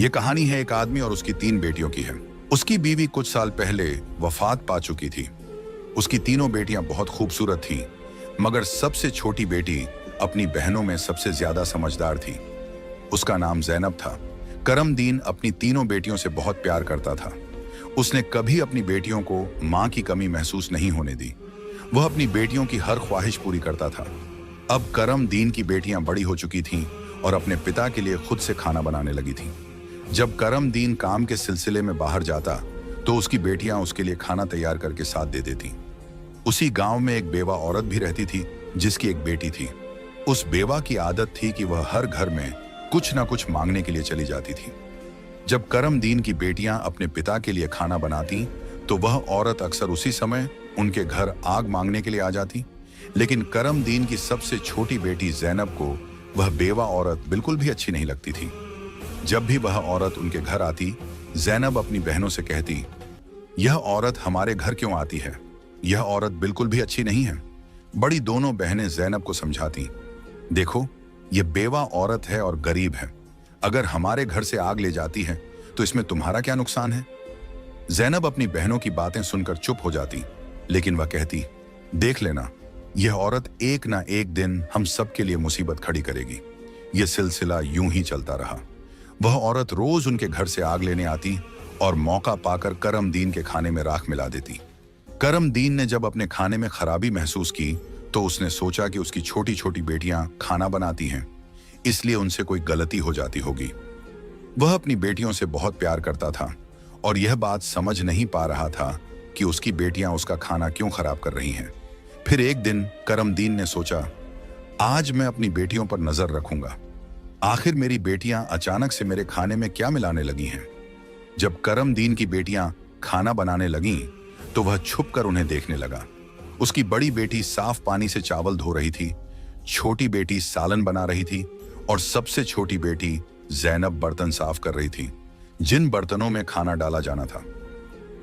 ये कहानी है एक आदमी और उसकी 3 बेटियों की है। उसकी बीवी कुछ साल पहले वफात पा चुकी थी। उसकी तीनों बेटियां बहुत खूबसूरत थीं, मगर सबसे छोटी बेटी अपनी बहनों में सबसे ज्यादा समझदार थी। उसका नाम ज़ैनब था। करमदीन अपनी तीनों बेटियों से बहुत प्यार करता था। उसने कभी अपनी बेटियों को मां की कमी महसूस नहीं होने दी। वह अपनी बेटियों की हर ख्वाहिश पूरी करता था। अब करमदीन की बेटियां बड़ी हो चुकी थीं और अपने पिता के लिए खुद से खाना बनाने लगी थीं। जब करमदीन काम के सिलसिले में बाहर जाता तो उसकी बेटियां उसके लिए खाना तैयार करके साथ दे देती। उसी गांव में एक बेवा औरत भी रहती थी जिसकी एक बेटी थी। उस बेवा की आदत थी कि वह हर घर में कुछ ना कुछ मांगने के लिए चली जाती थी। जब करमदीन की बेटियां अपने पिता के लिए खाना बनाती तो वह औरत अक्सर उसी समय उनके घर आग मांगने के लिए आ जाती। लेकिन करमदीन की सबसे छोटी बेटी ज़ैनब को वह बेवा औरत बिल्कुल भी अच्छी नहीं लगती थी। जब भी वह औरत उनके घर आती, ज़ैनब अपनी बहनों से कहती, यह औरत हमारे घर क्यों आती है? यह औरत बिल्कुल भी अच्छी नहीं है। बड़ी दोनों बहनें ज़ैनब को समझाती, देखो, यह बेवा औरत है और गरीब है। अगर हमारे घर से आग ले जाती है तो इसमें तुम्हारा क्या नुकसान है? ज़ैनब अपनी बहनों की बातें सुनकर चुप हो जाती, लेकिन वह कहती, देख लेना, यह औरत एक ना एक दिन हम सबके लिए मुसीबत खड़ी करेगी। यह सिलसिला यूं ही चलता रहा। वह औरत रोज उनके घर से आग लेने आती और मौका पाकर करमदीन के खाने में राख मिला देती। करमदीन ने जब अपने खाने में खराबी महसूस की तो उसने सोचा कि उसकी छोटी छोटी बेटियां खाना बनाती हैं, इसलिए उनसे कोई गलती हो जाती होगी। वह अपनी बेटियों से बहुत प्यार करता था और यह बात समझ नहीं पा रहा था कि उसकी बेटियां उसका खाना क्यों खराब कर रही हैं। फिर एक दिन करमदीन ने सोचा, आज मैं अपनी बेटियों पर नजर रखूंगा। आखिर मेरी बेटियां अचानक से मेरे खाने में क्या मिलाने लगी हैं? जब करमदीन की बेटियां खाना बनाने लगीं तो वह छुपकर उन्हें देखने लगा। उसकी बड़ी बेटी साफ पानी से चावल धो रही थी, छोटी बेटी सालन बना रही थी और सबसे छोटी बेटी ज़ैनब बर्तन साफ कर रही थी, जिन बर्तनों में खाना डाला जाना था।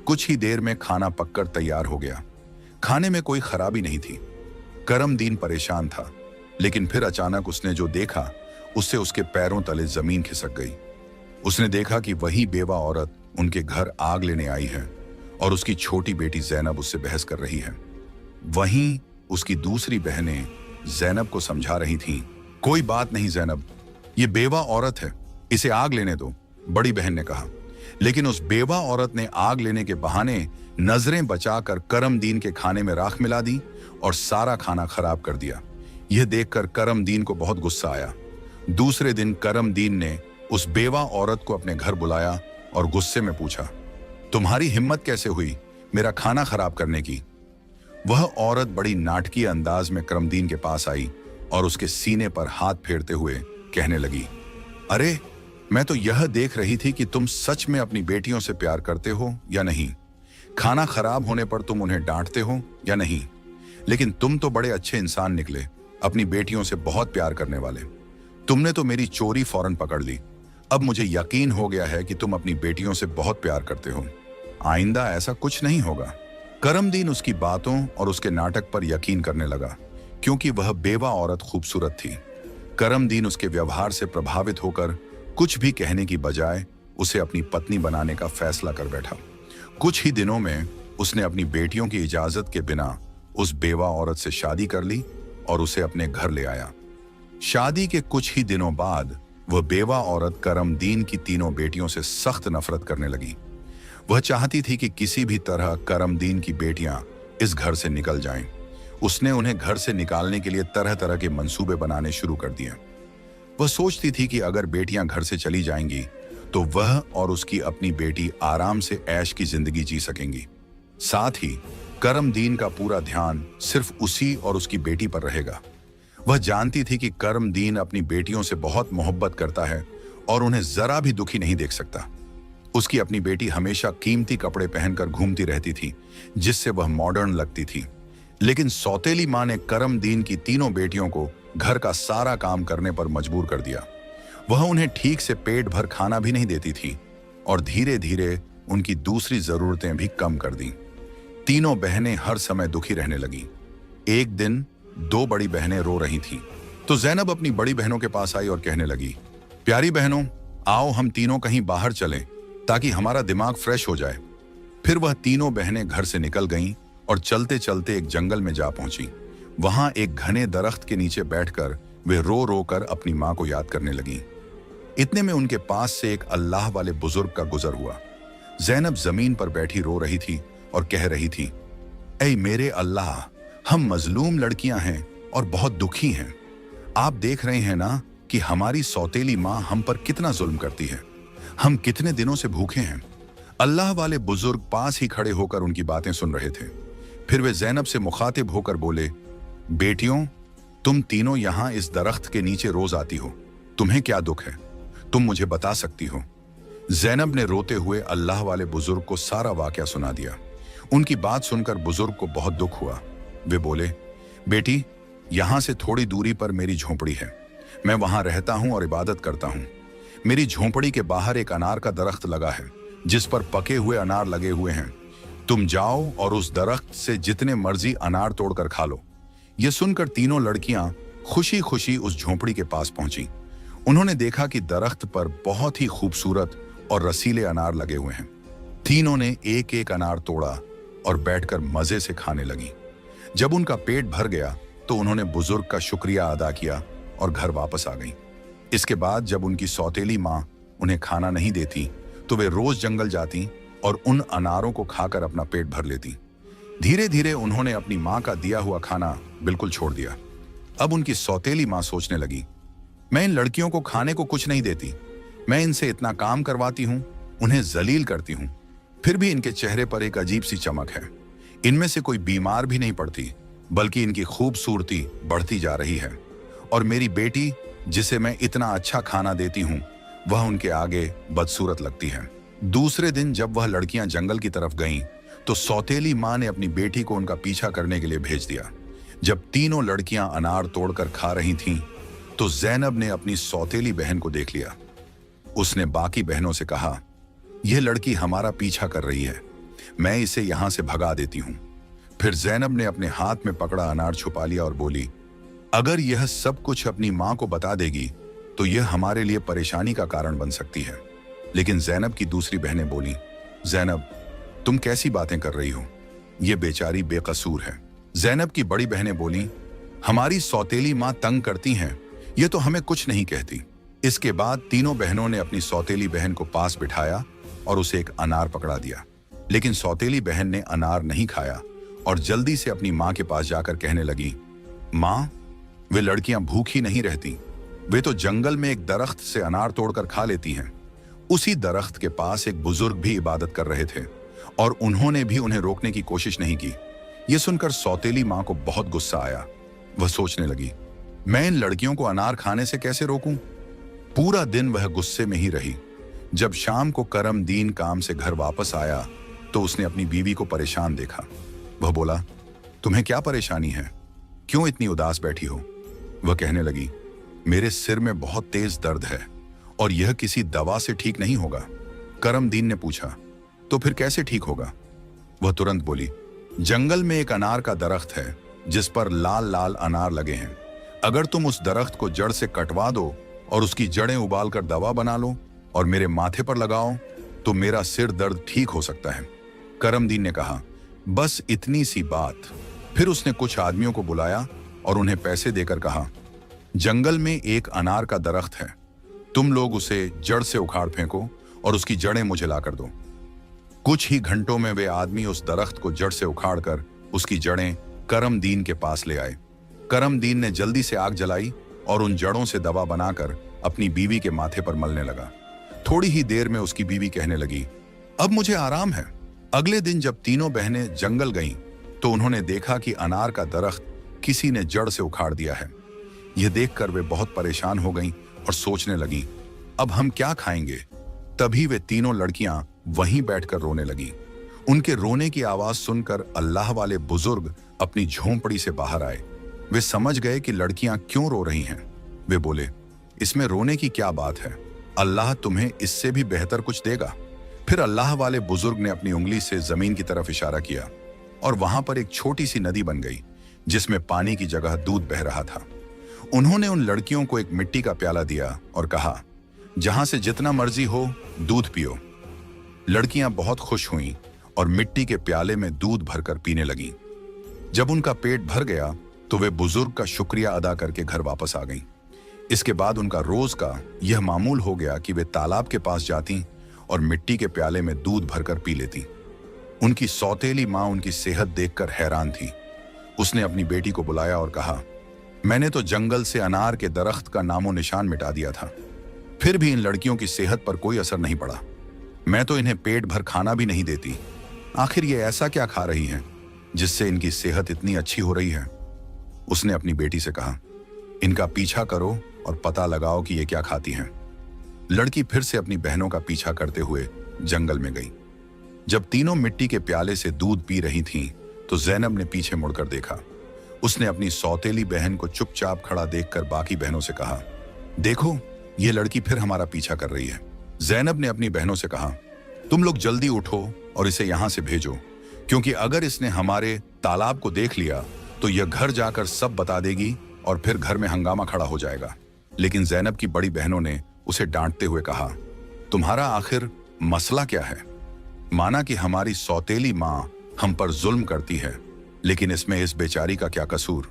कुछ ही देर में खाना पककर तैयार हो गया। खाने में कोई खराबी नहीं थी। करमदीन परेशान था, लेकिन फिर अचानक उसने जो देखा उससे उसके पैरों तले जमीन खिसक गई। उसने देखा कि वही बेवा औरत उनके घर आग लेने आई है और उसकी छोटी बेटी ज़ैनब उससे बहस कर रही है। वहीं उसकी दूसरी बहनें ज़ैनब को समझा रही थीं, कोई बात नहीं ज़ैनब, ये बेवा औरत है, इसे आग लेने दो, बड़ी बहन ने कहा। लेकिन उस बेवा औरत ने आग लेने के बहाने नजरें बचाकर करमदीन के खाने में राख मिला दी और सारा खाना खराब कर दिया। यह देखकर करमदीन को बहुत गुस्सा आया। दूसरे दिन करमदीन ने उस बेवा औरत को अपने घर बुलाया और गुस्से में पूछा, तुम्हारी हिम्मत कैसे हुई मेरा खाना खराब करने की? वह औरत बड़ी नाटकीय अंदाज में करमदीन के पास आई और उसके सीने पर हाथ फेरते हुए कहने लगी, अरे, मैं तो यह देख रही थी कि तुम सच में अपनी बेटियों से प्यार करते हो या नहीं। खाना खराब होने पर तुम उन्हें डांटते हो या नहीं। लेकिन तुम तो बड़े अच्छे इंसान निकले, अपनी बेटियों से बहुत प्यार करने वाले। तुमने तो मेरी चोरी फौरन पकड़ ली। अब मुझे यकीन हो गया है कि तुम अपनी बेटियों से बहुत प्यार करते हो। आइंदा ऐसा कुछ नहीं होगा। करमदीन उसकी बातों और उसके नाटक पर यकीन करने लगा, क्योंकि वह बेवा औरत खूबसूरत थी। करमदीन उसके व्यवहार से प्रभावित होकर कुछ भी कहने की बजाय उसे अपनी पत्नी बनाने का फैसला कर बैठा। कुछ ही दिनों में उसने अपनी बेटियों की इजाजत के बिना उस बेवा औरत से शादी कर ली और उसे अपने घर ले आया। शादी के कुछ ही दिनों बाद वह बेवा औरत करमदीन की तीनों बेटियों से सख्त नफरत करने लगी। वह चाहती थी कि किसी भी तरह करमदीन की बेटियां इस घर से निकल जाएं। उसने उन्हें घर से निकालने के लिए तरह तरह के मंसूबे बनाने शुरू कर दिए। वह सोचती थी कि अगर बेटियां घर से चली जाएंगी तो वह और उसकी अपनी बेटी आराम से ऐश की जिंदगी जी सकेंगी। साथ ही करमदीन का पूरा ध्यान सिर्फ उसी और उसकी बेटी पर रहेगा। वह जानती थी कि करमदीन अपनी बेटियों से बहुत मोहब्बत करता है और उन्हें जरा भी दुखी नहीं देख सकता। उसकी अपनी बेटी हमेशा कीमती कपड़े पहनकर घूमती रहती थी, जिससे वह मॉडर्न लगती थी। लेकिन सौतेली मां ने करमदीन की तीनों बेटियों को घर का सारा काम करने पर मजबूर कर दिया। वह उन्हें ठीक से पेट भर खाना भी नहीं देती थी और धीरे धीरे उनकी दूसरी जरूरतें भी कम कर दी। तीनों बहनें हर समय दुखी रहने लगी। एक दिन 2 बड़ी बहनें रो रही थीं, तो ज़ैनब अपनी बड़ी बहनों के पास आई और कहने लगी, प्यारी बहनों, आओ हम तीनों कहीं बाहर चलें ताकि हमारा दिमाग फ्रेश हो जाए। फिर वह तीनों बहनें घर से निकल गईं और चलते चलते एक जंगल में जा पहुंची। वहां एक घने दरख्त के नीचे बैठकर वे रो रो कर अपनी मां को याद करने लगीं। इतने में उनके पास से एक अल्लाह वाले बुजुर्ग का गुजर हुआ। जैनब जमीन पर बैठी रो रही थी और कह रही थी, ऐ मेरे अल्लाह, हम मजलूम लड़कियां हैं और बहुत दुखी हैं। आप देख रहे हैं ना कि हमारी सौतेली माँ हम पर कितना जुल्म करती है। हम कितने दिनों से भूखे हैं। अल्लाह वाले बुजुर्ग पास ही खड़े होकर उनकी बातें सुन रहे थे। फिर वे जैनब से मुखातिब होकर बोले, बेटियों, तुम तीनों यहां इस दरख्त के नीचे रोज आती हो, तुम्हें क्या दुख है? तुम मुझे बता सकती हो? जैनब ने रोते हुए अल्लाह वाले बुजुर्ग को सारा वाकया सुना दिया। उनकी बात सुनकर बुजुर्ग को बहुत दुख हुआ। वे बोले, बेटी, यहां से थोड़ी दूरी पर मेरी झोंपड़ी है। मैं वहां रहता हूं और इबादत करता हूं। मेरी झोंपड़ी के बाहर एक अनार का दरख्त लगा है जिस पर पके हुए अनार लगे हुए हैं। तुम जाओ और उस दरख्त से जितने मर्जी अनार तोड़कर खा लो। यह सुनकर तीनों लड़कियां खुशी खुशी उस झोंपड़ी के पास पहुंची। उन्होंने देखा कि दरख्त पर बहुत ही खूबसूरत और रसीले अनार लगे हुए हैं। तीनों ने एक एक अनार तोड़ा और बैठकर मजे से खाने लगी। जब उनका पेट भर गया तो उन्होंने बुजुर्ग का शुक्रिया अदा किया और घर वापस आ गईं। इसके बाद जब उनकी सौतेली माँ उन्हें खाना नहीं देती तो वे रोज जंगल जाती और उन अनारों को खाकर अपना पेट भर लेती। धीरे धीरे उन्होंने अपनी माँ का दिया हुआ खाना बिल्कुल छोड़ दिया। अब उनकी सौतेली माँ सोचने लगी, मैं इन लड़कियों को खाने को कुछ नहीं देती। मैं इनसे इतना काम करवाती हूँ, उन्हें जलील करती हूँ, फिर भी इनके चेहरे पर एक अजीब सी चमक है। इनमें से कोई बीमार भी नहीं पड़ती, बल्कि इनकी खूबसूरती बढ़ती जा रही है। और मेरी बेटी, जिसे मैं इतना अच्छा खाना देती हूँ, वह उनके आगे बदसूरत लगती है। दूसरे दिन जब वह लड़कियां जंगल की तरफ गईं, तो सौतेली माँ ने अपनी बेटी को उनका पीछा करने के लिए भेज दिया। जब तीनों लड़कियां अनार तोड़कर खा रही थीं, तो जैनब ने अपनी सौतेली बहन को देख लिया। उसने बाकी बहनों से कहा, यह लड़की हमारा पीछा कर रही है, मैं इसे यहां से भगा देती हूं। फिर जैनब ने अपने हाथ में पकड़ा अनार छुपा लिया और बोली, अगर यह सब कुछ अपनी मां को बता देगी तो यह हमारे लिए परेशानी का कारण बन सकती है। लेकिन जैनब की दूसरी बहनें बोली, जैनब, तुम कैसी बातें कर रही हो? यह बेचारी बेकसूर है। जैनब की बड़ी बहनें बोली, हमारी सौतेली मां तंग करती हैं, यह तो हमें कुछ नहीं कहती। इसके बाद तीनों बहनों ने अपनी सौतेली बहन को पास बिठाया और उसे एक अनार पकड़ा दिया। लेकिन सौतेली बहन ने अनार नहीं खाया और जल्दी से अपनी मां के पास जाकर कहने लगी, मां, वे लड़कियां भूखी नहीं रहती, वे तो जंगल में एक दरख्त से अनार तोड़कर खा लेती हैं। उसी दरख्त के पास एक बुजुर्ग भी इबादत कर रहे थे और उन्होंने भी उन्हें रोकने की कोशिश नहीं की। यह सुनकर सौतेली मां को बहुत गुस्सा आया। वह सोचने लगी, मैं इन लड़कियों को अनार खाने से कैसे रोकूं? पूरा दिन वह गुस्से में ही रही। जब शाम को करमदीन काम से घर वापस आया तो उसने अपनी बीवी को परेशान देखा। वह बोला, तुम्हें क्या परेशानी है? क्यों इतनी उदास बैठी हो? वह कहने लगी, मेरे सिर में बहुत तेज दर्द है और यह किसी दवा से ठीक नहीं होगा। करमदीन ने पूछा, तो फिर कैसे ठीक होगा? वह तुरंत बोली, जंगल में एक अनार का दरख्त है जिस पर लाल लाल अनार लगे हैं। अगर तुम उस दरख्त को जड़ से कटवा दो और उसकी जड़ें उबालकर दवा बना लो और मेरे माथे पर लगाओ तो मेरा सिर दर्द ठीक हो सकता है। करमदीन ने कहा, बस इतनी सी बात। फिर उसने कुछ आदमियों को बुलाया और उन्हें पैसे देकर कहा, जंगल में एक अनार का दरख्त है, तुम लोग उसे जड़ से उखाड़ फेंको और उसकी जड़ें मुझे लाकर दो। कुछ ही घंटों में वे आदमी उस दरख्त को जड़ से उखाड़कर उसकी जड़ें करमदीन के पास ले आए। करमदीन ने जल्दी से आग जलाई और उन जड़ों से दवा बनाकर अपनी बीवी के माथे पर मलने लगा। थोड़ी ही देर में उसकी बीवी कहने लगी, अब मुझे आराम है। अगले दिन जब तीनों बहनें जंगल गईं, तो उन्होंने देखा कि अनार का दरख्त किसी ने जड़ से उखाड़ दिया है। यह देखकर वे बहुत परेशान हो गईं और सोचने लगी, अब हम क्या खाएंगे? तभी वे तीनों लड़कियां वहीं बैठकर रोने लगी। उनके रोने की आवाज सुनकर अल्लाह वाले बुजुर्ग अपनी झोंपड़ी से बाहर आए। वे समझ गए कि लड़कियां क्यों रो रही हैं। वे बोले, इसमें रोने की क्या बात है? अल्लाह तुम्हें इससे भी बेहतर कुछ देगा। फिर अल्लाह वाले बुजुर्ग ने अपनी उंगली से जमीन की तरफ इशारा किया और वहां पर एक छोटी सी नदी बन गई जिसमें पानी की जगह दूध बह रहा था। उन्होंने उन लड़कियों को एक मिट्टी का प्याला दिया और कहा, जहां से जितना मर्जी हो दूध पियो। लड़कियां बहुत खुश हुईं और मिट्टी के प्याले में दूध भरकर पीने लगीं। जब उनका पेट भर गया तो वे बुजुर्ग का शुक्रिया अदा करके घर वापस आ गईं। इसके बाद उनका रोज का यह मामूल हो गया कि वे तालाब के पास जाती और मिट्टी के प्याले में दूध भरकर पी लेती। उनकी सौतेली माँ उनकी सेहत देखकर हैरान थी। उसने अपनी बेटी को बुलाया और कहा, मैंने तो जंगल से अनार के दरख्त का नामो निशान मिटा दिया था, फिर भी इन लड़कियों की सेहत पर कोई असर नहीं पड़ा। मैं तो इन्हें पेट भर खाना भी नहीं देती। आखिर ये ऐसा क्या खा रही हैं जिससे इनकी सेहत इतनी अच्छी हो रही है? उसने अपनी बेटी से कहा, इनका पीछा करो और पता लगाओ कि ये क्या खाती हैं। लड़की फिर से अपनी बहनों का पीछा करते हुए जंगल में गई। जब तीनों मिट्टी के प्याले से दूध पी रही थीं, तो जैनब ने पीछे मुड़कर देखा। उसने अपनी सौतेली बहन को चुपचाप खड़ा देखकर बाकी बहनों से कहा, देखो ये लड़की फिर हमारा पीछा कर रही है। जैनब ने अपनी बहनों से कहा, तुम लोग जल्दी उठो और इसे यहां से भेजो, क्योंकि अगर इसने हमारे तालाब को देख लिया तो यह घर जाकर सब बता देगी और फिर घर में हंगामा खड़ा हो जाएगा। लेकिन जैनब की बड़ी बहनों ने उसे डांटते हुए कहा, तुम्हारा आखिर मसला क्या है? माना कि हमारी सौतेली माँ हम पर जुल्म करती है, लेकिन इसमें इस बेचारी का क्या कसूर?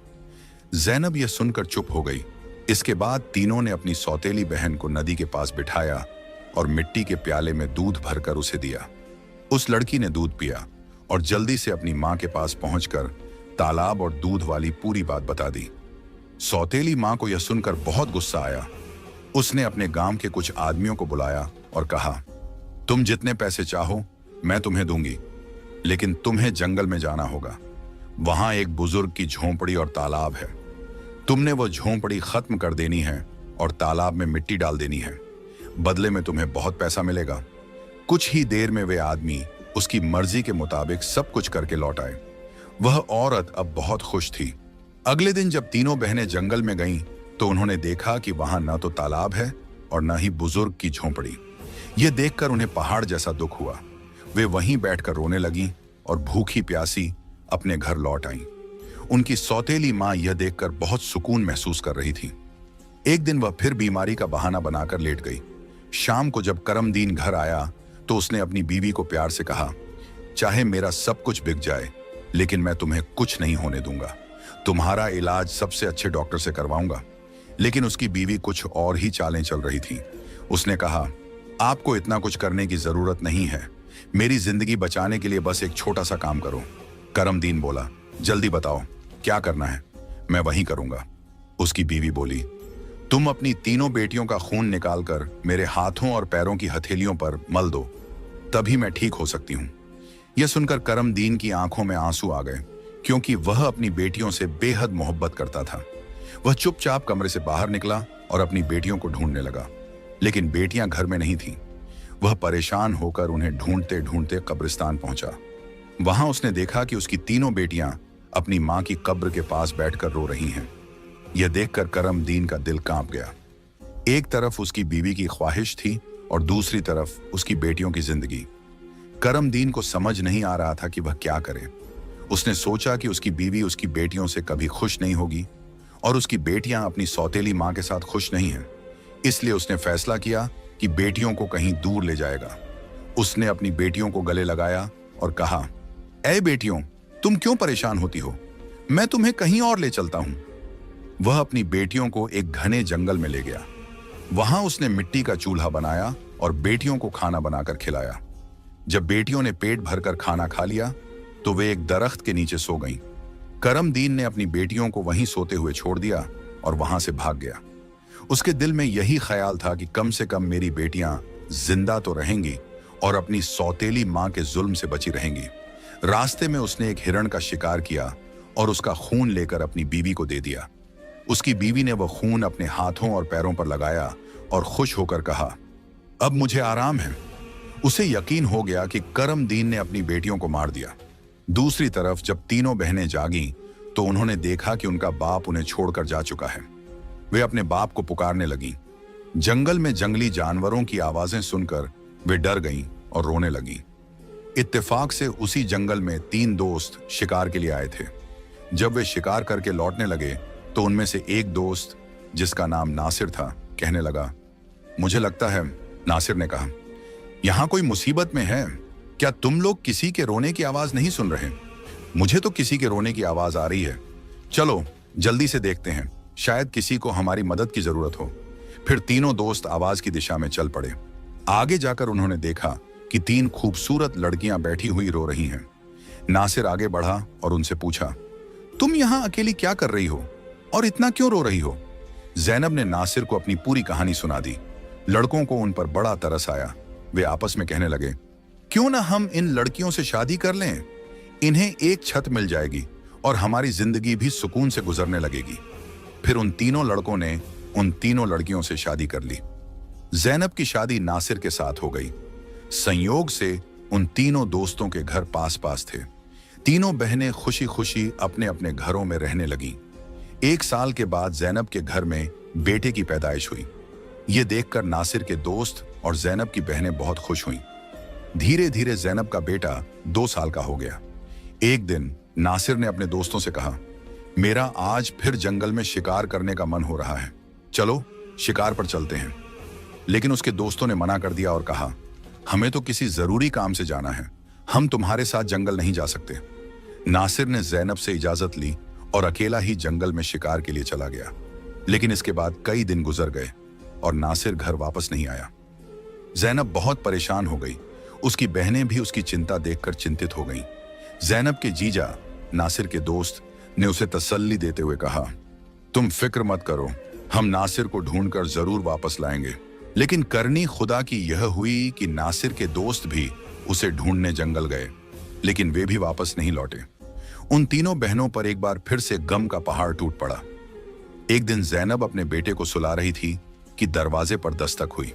जैनब यह सुनकर चुप हो गई। इसके बाद तीनों ने अपनी सौतेली बहन को नदी के पास बिठाया और मिट्टी के प्याले में दूध भरकर उसे दिया। उस लड़की ने दूध पिया और जल्दी से अपनी माँ के पास पहुंचकर तालाब और दूध वाली पूरी बात बता दी। सौतेली माँ को यह सुनकर बहुत गुस्सा आया। उसने अपने गांव के कुछ आदमियों को बुलाया और कहा, तुम जितने पैसे चाहो मैं तुम्हें दूंगी, लेकिन तुम्हें जंगल में जाना होगा। वहां एक बुजुर्ग की झोंपड़ी और तालाब है। तुमने वो झोंपड़ी खत्म कर देनी है और तालाब में मिट्टी डाल देनी है। बदले में तुम्हें बहुत पैसा मिलेगा। कुछ ही देर में वे आदमी उसकी मर्जी के मुताबिक सब कुछ करके लौट आए। वह औरत अब बहुत खुश थी। अगले दिन जब तीनों बहनें जंगल में गईं, तो उन्होंने देखा कि वहां न तो तालाब है और न ही बुजुर्ग की झोंपड़ी। यह देखकर उन्हें पहाड़ जैसा दुख हुआ। वे वहीं बैठकर रोने लगीं और भूखी प्यासी अपने घर लौट आईं। उनकी सौतेली माँ यह देखकर बहुत सुकून महसूस कर रही थी। एक दिन वह फिर बीमारी का बहाना बनाकर लेट गई। शाम को जब करमदीन घर आया तो उसने अपनी बीवी को प्यार से कहा, चाहे मेरा सब कुछ बिक जाए, लेकिन मैं तुम्हें कुछ नहीं होने दूंगा। तुम्हारा इलाज सबसे अच्छे डॉक्टर से करवाऊंगा। लेकिन उसकी बीवी कुछ और ही चालें चल रही थी। उसने कहा, आपको इतना कुछ करने की जरूरत नहीं है। मेरी जिंदगी बचाने के लिए बस एक छोटा सा काम करो। करमदीन बोला, जल्दी बताओ क्या करना है, मैं वही करूंगा। उसकी बीवी बोली, तुम अपनी तीनों बेटियों का खून निकालकर मेरे हाथों और पैरों की हथेलियों पर मल दो, तभी मैं ठीक हो सकती हूं। यह सुनकर करमदीन की आंखों में आंसू आ गए, क्योंकि वह अपनी बेटियों से बेहद मोहब्बत करता था। वह चुपचाप कमरे से बाहर निकला और अपनी बेटियों को ढूंढने लगा, लेकिन बेटियां घर में नहीं थीं। वह परेशान होकर उन्हें ढूंढते ढूंढते कब्रिस्तान पहुंचा। वहां उसने देखा कि उसकी तीनों बेटियां अपनी मां की कब्र के पास बैठकर रो रही हैं। यह देखकर करमदीन का दिल कांप गया। एक तरफ उसकी बीवी की ख्वाहिश थी और दूसरी तरफ उसकी बेटियों की जिंदगी। करमदीन को समझ नहीं आ रहा था कि वह क्या करे। उसने सोचा कि उसकी बीवी उसकी बेटियों से कभी खुश नहीं होगी और उसकी बेटियां अपनी सौतेली मां के साथ खुश नहीं हैं। इसलिए उसने फैसला किया कि बेटियों को कहीं दूर ले जाएगा। उसने अपनी बेटियों को गले लगाया और कहा, ऐ बेटियों, तुम क्यों परेशान होती हो? मैं तुम्हें कहीं और ले चलता हूं। वह अपनी बेटियों को एक घने जंगल में ले गया। वहां उसने मिट्टी का चूल्हा बनाया और बेटियों को खाना बनाकर खिलाया। जब बेटियों ने पेट भरकर खाना खा लिया तो वे एक दरख्त के नीचे सो गईं। करमदीन ने अपनी बेटियों को वहीं सोते हुए छोड़ दिया और वहां से भाग गया। उसके दिल में यही ख्याल था कि कम से कम मेरी बेटियां जिंदा तो रहेंगी और अपनी सौतेली मां के जुल्म से बची रहेंगी। रास्ते में उसने एक हिरण का शिकार किया और उसका खून लेकर अपनी बीवी को दे दिया। उसकी बीवी ने वह खून अपने हाथों और पैरों पर लगाया और खुश होकर कहा, अब मुझे आराम है। उसे यकीन हो गया कि करमदीन ने अपनी बेटियों को मार दिया। दूसरी तरफ जब तीनों बहनें जागीं तो उन्होंने देखा कि उनका बाप उन्हें छोड़कर जा चुका है। वे अपने बाप को पुकारने लगीं। जंगल में जंगली जानवरों की आवाजें सुनकर वे डर गईं और रोने लगीं। इत्तेफाक से उसी जंगल में 3 दोस्त शिकार के लिए आए थे। जब वे शिकार करके लौटने लगे तो उनमें से एक दोस्त, जिसका नाम नासिर था, कहने लगा, मुझे लगता है, नासिर ने कहा, यहाँ कोई मुसीबत में है। क्या तुम लोग किसी के रोने की आवाज नहीं सुन रहे? मुझे तो किसी के रोने की आवाज आ रही है। चलो जल्दी से देखते हैं, शायद किसी को हमारी मदद की जरूरत हो। फिर तीनों दोस्त आवाज की दिशा में चल पड़े। आगे जाकर उन्होंने देखा कि 3 खूबसूरत लड़कियां बैठी हुई रो रही हैं। नासिर आगे बढ़ा और उनसे पूछा, तुम यहां अकेली क्या कर रही हो और इतना क्यों रो रही हो? जैनब ने नासिर को अपनी पूरी कहानी सुना दी। लड़कों को उन पर बड़ा तरस आया। वे आपस में कहने लगे, क्यों ना हम इन लड़कियों से शादी कर लें? इन्हें एक छत मिल जाएगी और हमारी जिंदगी भी सुकून से गुजरने लगेगी। फिर उन तीनों लड़कों ने उन तीनों लड़कियों से शादी कर ली। जैनब की शादी नासिर के साथ हो गई। संयोग से उन तीनों दोस्तों के घर पास पास थे। तीनों बहनें खुशी खुशी अपने अपने घरों में रहने लगीं। 1 साल के बाद जैनब के घर में बेटे की पैदाइश हुई। ये देखकर नासिर के दोस्त और जैनब की बहनें बहुत खुश हुईं। धीरे धीरे जैनब का बेटा 2 साल का हो गया। एक दिन नासिर ने अपने दोस्तों से कहा, मेरा आज फिर जंगल में शिकार करने का मन हो रहा है, चलो शिकार पर चलते हैं। लेकिन उसके दोस्तों ने मना कर दिया और कहा, हमें तो किसी जरूरी काम से जाना है, हम तुम्हारे साथ जंगल नहीं जा सकते। नासिर ने जैनब से इजाजत ली और अकेला ही जंगल में शिकार के लिए चला गया। लेकिन इसके बाद कई दिन गुजर गए और नासिर घर वापस नहीं आया। जैनब बहुत परेशान हो गई। उसकी बहनें भी उसकी चिंता देखकर चिंतित हो गईं। जैनब के जीजा नासिर के दोस्त ने उसे तसल्ली देते हुए कहा, तुम फिक्र मत करो, हम नासिर को ढूंढकर जरूर वापस लाएंगे। लेकिन करनी खुदा की यह हुई कि नासिर के दोस्त भी उसे ढूंढने जंगल गए, लेकिन वे भी वापस नहीं लौटे। उन तीनों बहनों पर एक बार फिर से गम का पहाड़ टूट पड़ा। एक दिन जैनब अपने बेटे को सुला रही थी कि दरवाजे पर दस्तक हुई।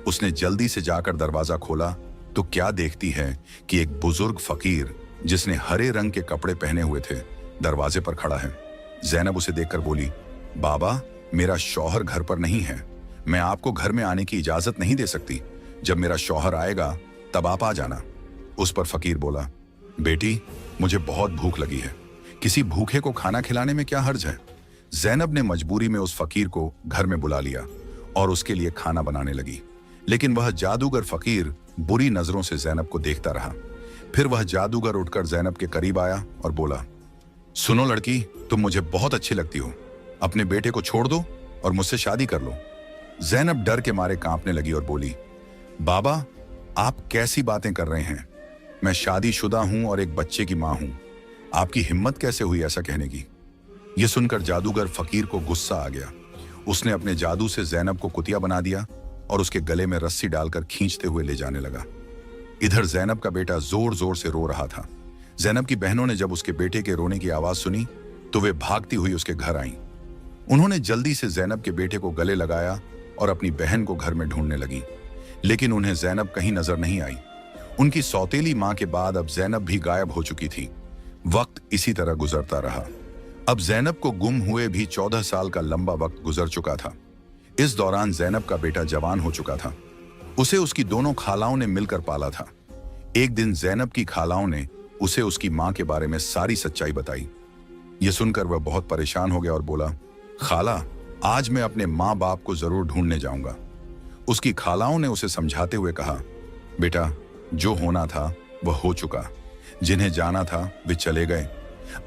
उसने जल्दी से जाकर दरवाजा खोला तो क्या देखती है कि एक बुजुर्ग फकीर जिसने हरे रंग के कपड़े पहने हुए थे दरवाजे पर खड़ा है। जैनब उसे देखकर बोली, बाबा, मेरा शौहर घर पर नहीं है, मैं आपको घर में आने की इजाजत नहीं दे सकती। जब मेरा शौहर आएगा तब आप आ जाना। उस पर फकीर बोला, बेटी, मुझे बहुत भूख लगी है, किसी भूखे को खाना खिलाने में क्या हर्ज है। जैनब ने मजबूरी में उस फकीर को घर में बुला लिया और उसके लिए खाना बनाने लगी। लेकिन वह जादूगर फकीर बुरी नजरों से जैनब को देखता रहा। फिर वह जादूगर उठकर जैनब के करीब आया और बोला, सुनो लड़की, तुम मुझे बहुत अच्छी लगती हो, अपने बेटे को छोड़ दो और मुझसे शादी कर लो। जैनब डर के मारे कांपने लगी और बोली, बाबा, आप कैसी बातें कर रहे हैं? मैं शादीशुदा हूं और एक बच्चे की मां हूं। आपकी हिम्मत कैसे हुई ऐसा कहने की? यह सुनकर जादूगर फकीर को गुस्सा आ गया। उसने अपने जादू से जैनब को कुतिया बना दिया और उसके गले में रस्सी डालकर खींचते हुए ले जाने लगा। इधर जैनब का बेटा जोर जोर से रो रहा था। जैनब की बहनों ने जब उसके बेटे के रोने की आवाज सुनी तो वे भागती हुई उसके घर आईं। उन्होंने जल्दी से जैनब के बेटे को गले लगाया और अपनी बहन को घर में ढूंढने लगी। लेकिन उन्हें जैनब कहीं नजर नहीं आई। उनकी सौतेली मां के बाद अब जैनब भी गायब हो चुकी थी। वक्त इसी तरह गुजरता रहा। अब जैनब को गुम हुए भी 14 साल का लंबा वक्त गुजर चुका था। इस दौरान जैनब का बेटा जवान हो चुका था। उसे उसकी दोनों खालाओं ने मिलकर पाला था। एक दिन जैनब की खालाओं ने उसे उसकी मां के बारे में सारी सच्चाई बताई। यह सुनकर वह बहुत परेशान हो गया और बोला, खाला, आज मैं अपने माँ बाप को जरूर ढूंढने जाऊंगा। उसकी खालाओं ने उसे समझाते हुए कहा, बेटा, जो होना था वह हो चुका, जिन्हें जाना था वे चले गए।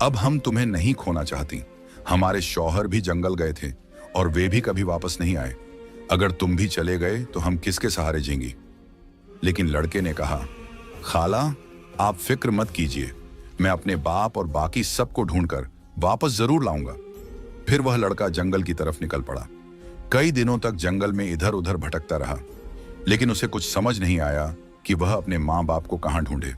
अब हम तुम्हें नहीं खोना चाहती। हमारे शौहर भी जंगल गए थे और वे भी कभी वापस नहीं आए। अगर तुम भी चले गए तो हम किसके सहारे जीएंगी? लेकिन लड़के ने कहा, खाला, आप फिक्र मत कीजिए, मैं अपने बाप और बाकी सबको ढूंढकर वापस जरूर लाऊंगा। फिर वह लड़का जंगल की तरफ निकल पड़ा। कई दिनों तक जंगल में इधर उधर भटकता रहा, लेकिन उसे कुछ समझ नहीं आया कि वह अपने माँ बाप को कहाँ ढूंढे।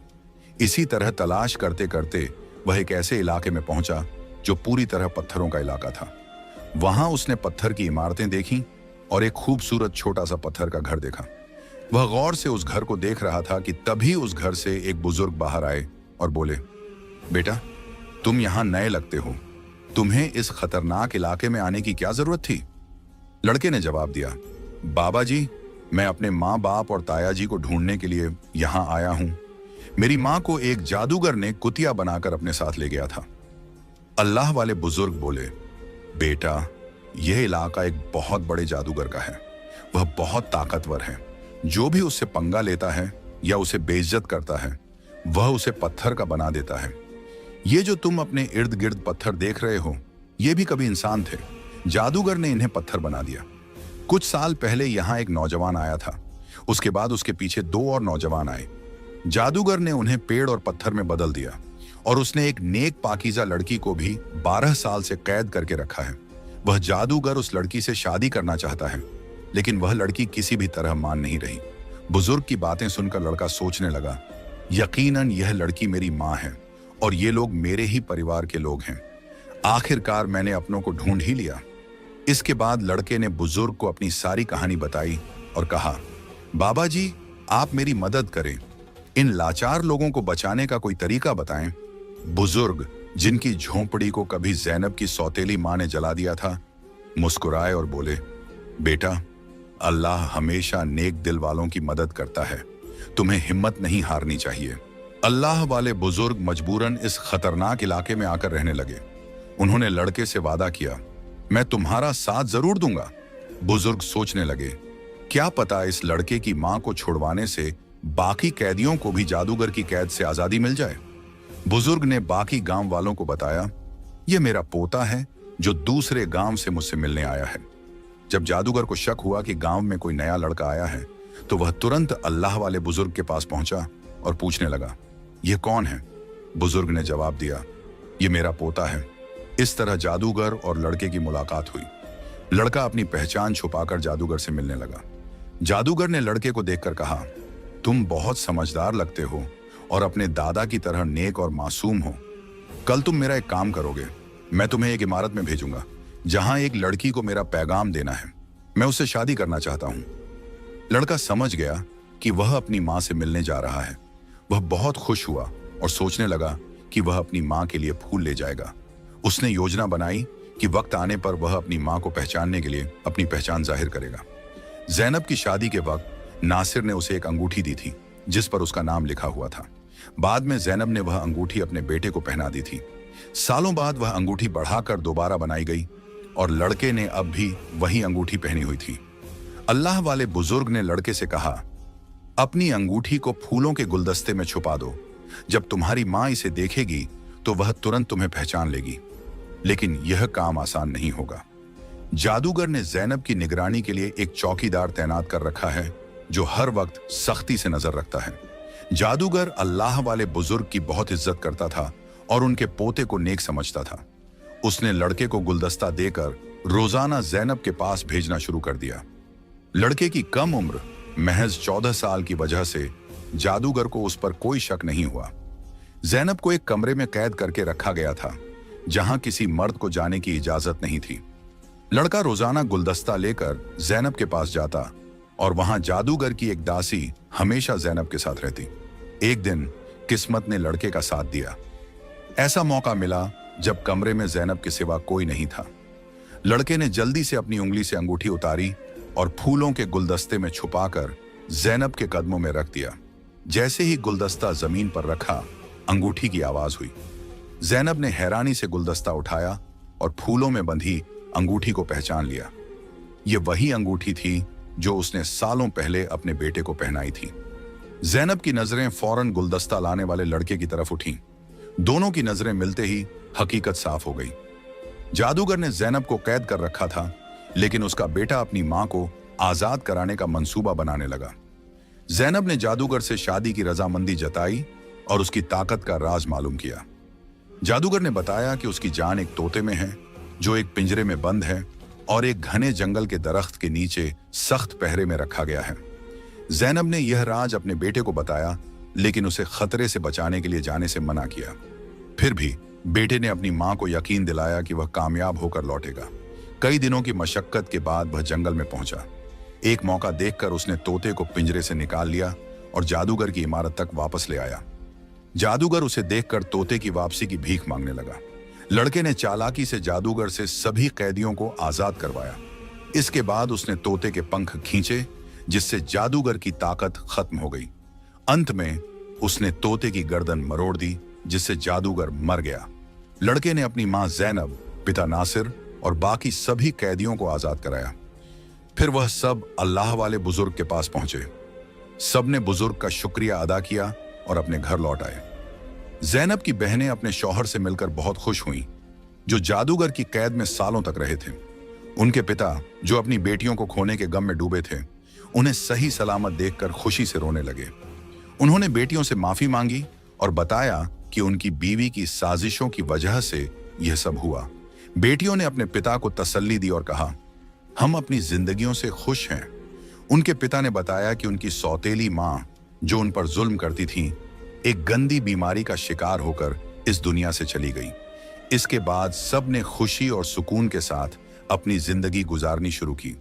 इसी तरह तलाश करते करते वह एक ऐसे इलाके में पहुंचा जो पूरी तरह पत्थरों का इलाका था। वहां उसने पत्थर की इमारतें देखीं और एक खूबसूरत छोटा सा पत्थर का घर देखा। वह गौर से उस घर को देख रहा था कि तभी उस घर से एक बुजुर्ग बाहर आए और बोले, बेटा, तुम यहां नए लगते हो, तुम्हें इस खतरनाक इलाके में आने की क्या जरूरत थी? लड़के ने जवाब दिया, बाबा जी, मैं अपने माँ बाप और ताया जी को ढूंढने के लिए यहां आया हूं। मेरी माँ को एक जादूगर ने कुतिया बनाकर अपने साथ ले गया था। अल्लाह वाले बुजुर्ग बोले, बेटा, यह इलाका एक बहुत बड़े जादूगर का है। वह बहुत ताकतवर है। जो भी उससे पंगा लेता है या उसे बेइज्जत करता है, वह उसे पत्थर का बना देता है। ये जो तुम अपने इर्द गिर्द पत्थर देख रहे हो, ये भी कभी इंसान थे। जादूगर ने इन्हें पत्थर बना दिया। कुछ साल पहले यहाँ एक नौजवान आया था। उसके बाद उसके पीछे 2 और नौजवान आए। जादूगर ने उन्हें पेड़ और पत्थर में बदल दिया और उसने एक नेक पाकीज़ा लड़की को भी 12 साल से कैद करके रखा है। वह जादूगर उस लड़की से शादी करना चाहता है, लेकिन वह लड़की किसी भी तरह मान नहीं रही। बुजुर्ग की बातें सुनकर लड़का सोचने लगा, यकीनन यह लड़की मेरी माँ है और ये लोग मेरे ही परिवार के लोग हैं। आखिरकार मैंने अपनों को ढूंढ ही लिया। इसके बाद लड़के ने बुजुर्ग को अपनी सारी कहानी बताई और कहा, बाबा जी, आप मेरी मदद करें। इन लाचार लोगों को बचाने का कोई तरीका बताएं। बुजुर्ग, जिनकी झोंपड़ी को कभी ज़ैनब की सौतेली माँ ने जला दिया था, मुस्कुराए और बोले, बेटा, अल्लाह हमेशा नेक दिल वालों की मदद करता है। तुम्हें हिम्मत नहीं हारनी चाहिए। अल्लाह वाले बुजुर्ग मजबूरन इस खतरनाक इलाके में आकर रहने लगे। उन्होंने लड़के से वादा किया, मैं तुम्हारा साथ जरूर दूंगा। बुजुर्ग सोचने लगे, क्या पता इस लड़के की मां को छुड़वाने से बाकी कैदियों को भी जादूगर की कैद से आजादी मिल जाए। बुजुर्ग ने बाकी गांव वालों को बताया, यह मेरा पोता है जो दूसरे गांव से मुझसे मिलने आया है। जब जादूगर को शक हुआ कि गांव में कोई नया लड़का आया है, तो वह तुरंत अल्लाह वाले बुजुर्ग के पास पहुंचा और पूछने लगा, यह कौन है? बुजुर्ग ने जवाब दिया, यह मेरा पोता है। इस तरह जादूगर और लड़के की मुलाकात हुई। लड़का अपनी पहचान छुपाकर जादूगर से मिलने लगा। जादूगर ने लड़के को देखकर कहा, तुम बहुत समझदार लगते हो और अपने दादा की तरह नेक और मासूम हो। कल तुम मेरा एक काम करोगे। मैं तुम्हें एक इमारत में भेजूंगा जहां एक लड़की को मेरा पैगाम देना है। मैं उससे शादी करना चाहता हूं। लड़का समझ गया कि वह अपनी मां से मिलने जा रहा है। वह बहुत खुश हुआ और सोचने लगा कि वह अपनी मां के लिए फूल ले जाएगा। उसने योजना बनाई कि वक्त आने पर वह अपनी मां को पहचानने के लिए अपनी पहचान जाहिर करेगा। ज़ैनब की शादी के वक्त नासिर ने उसे एक अंगूठी दी थी जिस पर उसका नाम लिखा हुआ था। बाद में ज़ैनब ने वह अंगूठी अपने बेटे को पहना दी थी। सालों बाद वह अंगूठी बढ़ाकर दोबारा बनाई गई और लड़के ने अब भी वही अंगूठी पहनी हुई थी। अल्लाह वाले बुजुर्ग ने लड़के से कहा, अपनी अंगूठी को फूलों के गुलदस्ते में छुपा दो। जब तुम्हारी मां इसे देखेगी तो वह तुरंत तुम्हें पहचान लेगी। लेकिन यह काम आसान नहीं होगा। जादूगर ने ज़ैनब की निगरानी के लिए एक चौकीदार तैनात कर रखा है जो हर वक्त सख्ती से नजर रखता है। जादूगर अल्लाह वाले बुजुर्ग की बहुत इज्जत करता था और उनके पोते को नेक समझता था। उसने लड़के को गुलदस्ता देकर रोजाना ज़ैनब के पास भेजना शुरू कर दिया। लड़के की कम उम्र महज 14 साल की वजह से जादूगर को उस पर कोई शक नहीं हुआ। ज़ैनब को एक कमरे में कैद करके रखा गया था जहां किसी मर्द को जाने की इजाजत नहीं थी। लड़का रोजाना गुलदस्ता लेकर ज़ैनब के पास जाता और वहां जादूगर की एक दासी हमेशा ज़ैनब के साथ रहती। एक दिन किस्मत ने लड़के का साथ दिया। ऐसा मौका मिला जब कमरे में ज़ैनब के सिवा कोई नहीं था। लड़के ने जल्दी से अपनी उंगली से अंगूठी उतारी और फूलों के गुलदस्ते में छुपाकर ज़ैनब के कदमों में रख दिया। जैसे ही गुलदस्ता जमीन पर रखा, अंगूठी की आवाज हुई। ज़ैनब ने हैरानी से गुलदस्ता उठाया और फूलों में बंधी अंगूठी को पहचान लिया। यह वही अंगूठी थी जो उसने सालों पहले अपने बेटे को पहनाई थी। ज़ैनब की नजरें फौरन गुलदस्ता लाने वाले लड़के की तरफ उठीं। दोनों की नजरें मिलते ही हकीकत साफ हो गई। जादूगर ने ज़ैनब को कैद कर रखा था, लेकिन उसका बेटा अपनी मां को आजाद कराने का मंसूबा बनाने लगा। ज़ैनब ने जादूगर से शादी की रजामंदी जताई और उसकी ताकत का राज मालूम किया। जादूगर ने बताया कि उसकी जान एक तोते में है जो एक पिंजरे में बंद है और एक घने जंगल के दरख्त के नीचे सख्त पहरे में रखा गया है। ज़ैनब ने यह राज अपने बेटे को बताया, लेकिन उसे खतरे से बचाने के लिए जाने से मना किया। फिर भी बेटे ने अपनी मां को यकीन दिलाया कि वह कामयाब होकर लौटेगा। कई दिनों की मशक्कत के बाद वह जंगल में पहुंचा। एक मौका देखकर उसने तोते को पिंजरे से निकाल लिया और जादूगर की इमारत तक वापस ले आया। जादूगर उसे देखकर तोते की वापसी की भीख मांगने लगा। लड़के ने चालाकी से जादूगर से सभी कैदियों को आजाद करवाया। इसके बाद उसने तोते के पंख खींचे, जिससे जादूगर की ताकत खत्म हो गई। अंत में उसने तोते की गर्दन मरोड़ दी, जिससे जादूगर मर गया। लड़के ने अपनी मां ज़ैनब, पिता नासिर और बाकी सभी कैदियों को आजाद कराया। फिर वह सब अल्लाह वाले बुजुर्ग के पास पहुंचे। सबने बुजुर्ग का शुक्रिया अदा किया और अपने घर लौट आए। जैनब की बहनें अपने शौहर से मिलकर बहुत खुश हुईं, जो जादूगर की कैद में सालों तक रहे थे। उनके पिता, जो अपनी बेटियों को खोने के गम में डूबे थे, उन्हें सही सलामत देखकर खुशी से रोने लगे। उन्होंने बेटियों से माफी मांगी और बताया कि उनकी बीवी की साजिशों की वजह से यह सब हुआ। बेटियों ने अपने पिता को तसल्ली दी और कहा, हम अपनी जिंदगियों से खुश हैं। उनके पिता ने बताया कि उनकी सौतेली मां, जो उन पर जुल्म करती थी, एक गंदी बीमारी का शिकार होकर इस दुनिया से चली गई। इसके बाद सब ने खुशी और सुकून के साथ अपनी जिंदगी गुजारनी शुरू की।